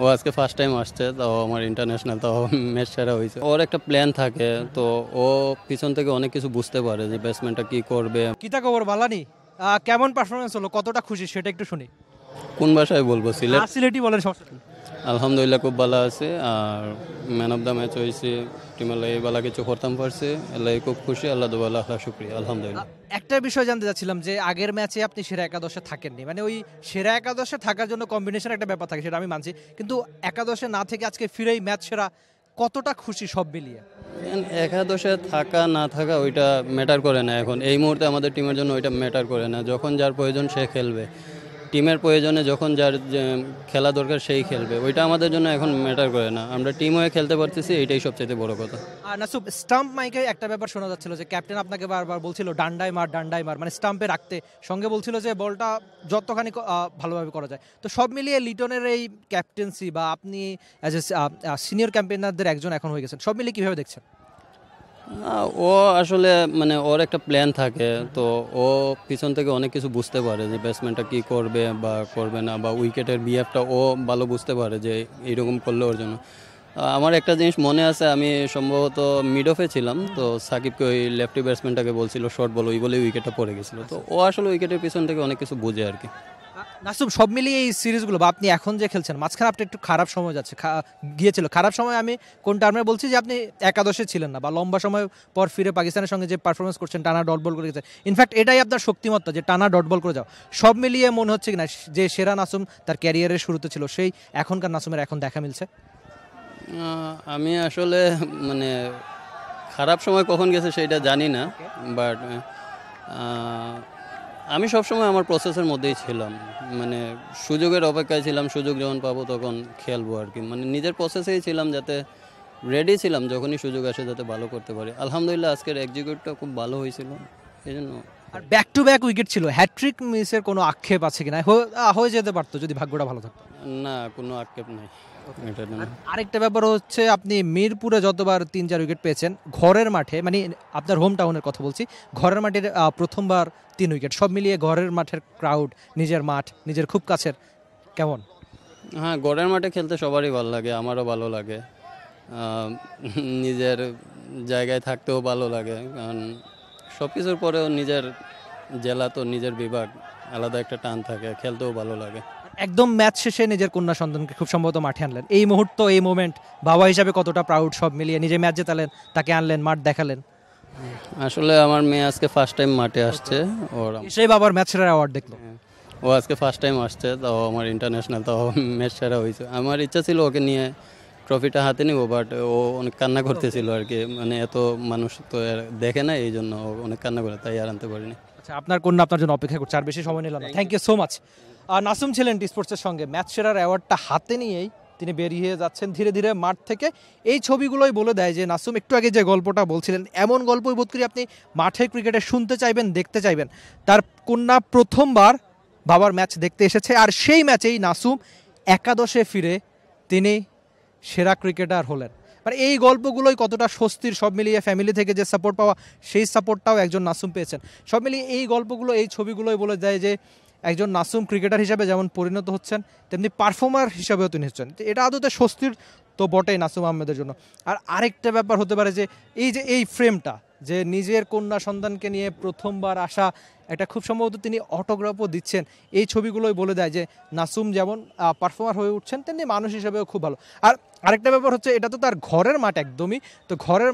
ও আজকে first time আসছে, তাও আমার ইন্টারন্যাশনাল, তাও ম্যাচ সেরা হয়েছে। ওর একটা প্ল্যান থাকে, তো ও পিছন থেকে অনেক কিছু বুঝতে পারে যে ব্যাটসম্যানটা কি করবে। কিতা খবর বালানি? কেমন পারফরমেন্স হলো, কতটা খুশি সেটা একটু শুনি। কোন ভাষায় বলবো, সিলেট? সিলেটি বলেন সমস্যা নেই। আলহামদুলিল্লাহ খুব ভালো আছে। আর ম্যান অফ দ্য ম্যাচ হয়েছে, টিমের লাগে ভালো কিছু করতাম পারছে, এলাই খুব খুশি। আল্লাহ দুবাল্লাহ শুক্রিয়া, আলহামদুলিল্লাহ। একটা বিষয় জানতে চাচ্ছিলাম যে আগের ম্যাচে আপনি সেরা একাদশে থাকেননি, মানে ওই সেরা একাদশে থাকার জন্য কম্বিনেশন একটা ব্যাপার থাকে, সেটা আমি মানছি, কিন্তু একাদশে না থেকে আজকে ফিরেই ম্যাচ সেরা, কতটা খুশি সব মিলিয়ে? একাদশে থাকা না থাকা ওইটা ম্যাটার করে না এখন এই মুহূর্তে আমাদের টিমের জন্য। ওইটা ম্যাটার করে না, যখন যার প্রয়োজন সে খেলবে, টিমের প্রয়োজনে যখন যার খেলা দরকার সেই খেলবে। ওইটা আমাদের জন্য এখন ম্যাটার করে না, আমরা টিম হয়ে খেলতে পারতেছি, এইটাই সবচেয়ে বড় কথা। আর নাসুব, স্টাম্প মাইকে একটা ব্যাপার শোনা যাচ্ছিল যে ক্যাপ্টেন আপনাকে বারবার বলছিল ডান্ডায় মার ডান্ডায় মার, মানে স্টাম্পে রাখতে, সঙ্গে বলছিল যে বলটা যতখানি ভালোভাবে করা যায়। তো সব মিলিয়ে লিটনের এই ক্যাপ্টেন্সি বা আপনি অ্যাজ এ সিনিয়র ক্যাম্পেইনারদের একজন এখন হয়ে গেছেন, সব মিলিয়ে কীভাবে দেখছেন? ও আসলে মানে ওর একটা প্ল্যান থাকে, তো ও পিছন থেকে অনেক কিছু বুঝতে পারে যে ব্যাটসম্যানটা কি করবে বা করবে না, বা উইকেটের বিহেভটা ও ভালো বুঝতে পারে যে এইরকম করলে ওর জন্য। আমার একটা জিনিস মনে আছে, আমি সম্ভবত মিড অফে ছিলাম, তো সাকিবকে ওই লেফটি ব্যাটসম্যানটাকে বলছিল শর্ট বল, ওই বলে উইকেটটা পড়ে গেছিলো। তো ও আসলে উইকেটের পিছন থেকে অনেক কিছু বুঝে আর কি। নাসুম, সব মিলিয়ে এই সিরিজগুলো বা আপনি এখন যে খেলছেন, মাঝখানে আপনি একটু খারাপ সময় যাচ্ছে গিয়েছিল, খারাপ সময় আমি কোন টার্মে বলছি, যে আপনি একাদশে ছিলেন না বা লম্বা সময় পর ফিরে পাকিস্তানের সঙ্গে যে পারফরমেন্স করছেন, টানা ডট বল করে গেছেন, ইনফ্যাক্ট এটাই আপনার শক্তিমত্তা যে টানা ডট বল করে যাও। সব মিলিয়ে মনে হচ্ছে কিনা যে সেরা নাসুম তার ক্যারিয়ারের শুরুতে ছিল, সেই এখনকার নাসুমের এখন দেখা মিলছে? আমি আসলে মানে খারাপ সময় কখন গেছে সেটা জানি না, বাট আমি সবসময় আমার প্রসেসের মধ্যেই ছিলাম, মানে সুযোগের অপেক্ষায় ছিলাম, সুযোগ যখন পাবো তখন খেলবো আর কি। মানে নিজের প্রসেসেই ছিলাম, যাতে রেডি ছিলাম যখনই সুযোগ আসে যাতে ভালো করতে পারি। আলহামদুলিল্লাহ আজকের এক্সিকিউটটা খুব ভালো হয়েছিল, এই জন্য। আর ব্যাক টু ব্যাক উইকেট ছিল, হ্যাট্রিক মিসের কোনো আক্ষেপ আছে কিনা? হয়ে যেতে পারতো যদি ভাগ্যটা ভালো থাকতো। না, কোনো আক্ষেপ নাই এটা না। আরেকটা ব্যাপার হচ্ছে, আপনি মিরপুরে যতবার 3-4 উইকেট পেয়েছেন ঘরের মাঠে, মানে আপনার হোম টাউনের কথা বলছি, ঘরের মাঠের প্রথমবার 3 উইকেট, সব মিলিয়ে ঘরের মাঠের ক্রাউড, নিজের মাঠ, নিজের খুব কাছের, কেমন? হ্যাঁ, গড়ের মাঠে খেলতে সবারই ভালো লাগে, আমারও ভালো লাগে। নিজের জায়গায় থাকতেও ভালো লাগে, কারণ সব কিছুর পরেও নিজের জেলা তো, নিজের বিভাগ, আলাদা একটা টান থাকে, খেলতেও ভালো লাগে। একদম ম্যাচ শেষে নিজের কন্যা সন্তানকে খুব সম্ভবত মাঠে আনলেন, এই মুহূর্ত, এই মোমেন্ট বাবা হিসাবে কতটা প্রাউড? সব মিলিয়ে নিজে ম্যাচ জেতালেন, তাকে আনলেন, মাঠ দেখালেন। আসলে আমার মেয়ে আজকে ফার্স্ট টাইম মাঠে আসছে, ওর সেই বাবার ম্যাচ সেরার অ্যাওয়ার্ড দেখলো। ও আজকে ফার্স্ট টাইম আসছে, তাও আমার ইন্টারন্যাশনাল, তাও ম্যাচ সেরা হয়েছে। আমার ইচ্ছা ছিল ওকে নিয়ে ট্রফিটা হাতে নিব, বাট ও অনেক কান্না করতেছিল আর কি, মানে এত মানুষ তো দেখে না, এই জন্য ও অনেক কান্না করে, তাই আর আনতে পারিনি। আচ্ছা, আপনার কন্যা আপনার জন্য অপেক্ষা করছে, আর বেশি সময় নিলাম না। Thank you so much. Nasum ছিলেন টি স্পোর্টসের সঙ্গে, ম্যাচ সেরার অ্যাওয়ার্ডটা হাতে নিয়েই তিনি বেরিয়ে যাচ্ছেন ধীরে ধীরে মাঠ থেকে। এই ছবিগুলোই বলে দেয় যে নাসুম একটু আগে যে গল্পটা বলছিলেন, এমন গল্পই বোধ করি আপনি মাঠে ক্রিকেটে শুনতে চাইবেন, দেখতে চাইবেন। তার কন্যা প্রথমবার বাবার ম্যাচ দেখতে এসেছে, আর সেই ম্যাচেই নাসুম একাদশে ফিরে তিনি সেরা ক্রিকেটার হলেন। মানে এই গল্পগুলোই কতটা স্বস্তির, সব মিলিয়ে ফ্যামিলি থেকে যে সাপোর্ট পাওয়া, সেই সাপোর্টটাও একজন নাসুম পেয়েছেন। সব মিলিয়ে এই গল্পগুলো, এই ছবিগুলোই বলে দেয় যে একজন নাসুম ক্রিকেটার হিসাবে যেমন পরিণত হচ্ছেন, তেমনি পারফর্মার হিসাবেও তিনি হচ্ছেন। এটা আদতে স্বস্তির তো বটেই নাসুম আহমেদের জন্য। আর আরেকটা ব্যাপার হতে পারে যে এই ফ্রেমটা, যে নিজের কন্যা সন্তানকে নিয়ে প্রথমবার আসা, এটা খুব সম্ভবত তিনি অটোগ্রাফও দিচ্ছেন, এই ছবিগুলোই বলে দেয় যে নাসুম যেমন পারফর্মার হয়ে উঠছেন, তেমনি মানুষ হিসেবেও খুব ভালো। আর আরেকটা ব্যাপার হচ্ছে, এটা তো তার ঘরের মাঠ একদমই, তো ঘরের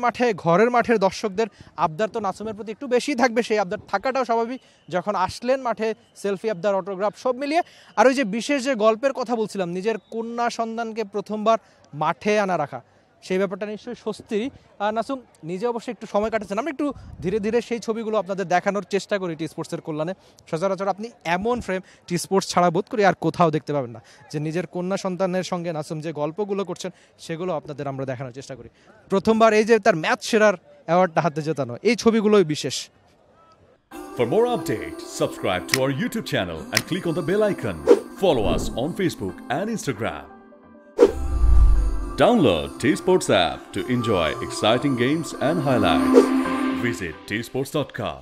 মাঠের দর্শকদের আবদার তো নাসুমের প্রতি একটু বেশি থাকবে, সেই আবদার থাকাটাও স্বাভাবিক। যখন আসলেন মাঠে, সেলফি আবদার, অটোগ্রাফ সব মিলিয়ে। আর ওই যে বিশেষ যে গল্পের কথা বলছিলাম, নিজের কন্যা সন্তানকে প্রথমবার মাঠে আনা রাখা, সেই ব্যাপারটা নিশ্চয়ই স্বস্তি। নাসুম নিজে অবশ্যই একটু সময় কাটাচ্ছেন, আমরা একটু ধীরে ধীরে সেই ছবিগুলো আপনাদের দেখানোর চেষ্টা করি টি স্পোর্টসের কল্যাণে। সচরাচর আপনি এমন ফ্রেম টি স্পোর্টস ছাড়া বোধ করি আর কোথাও দেখতে পাবেন না, যে নিজের কন্যা সন্তানের সঙ্গে নাসুম যে গল্পগুলো করছেন, সেগুলো আপনাদের আমরা দেখানোর চেষ্টা করি। প্রথমবার এই যে তার ম্যাচ সেরার অ্যাওয়ার্ডটা হাতে জেতানো, এই ছবিগুলোই বিশেষ। For more updates, subscribe to our YouTube channel and click on the bell icon. Follow us on Facebook and Instagram. Download T Sports app to enjoy exciting games and highlights. Visit tsports.com.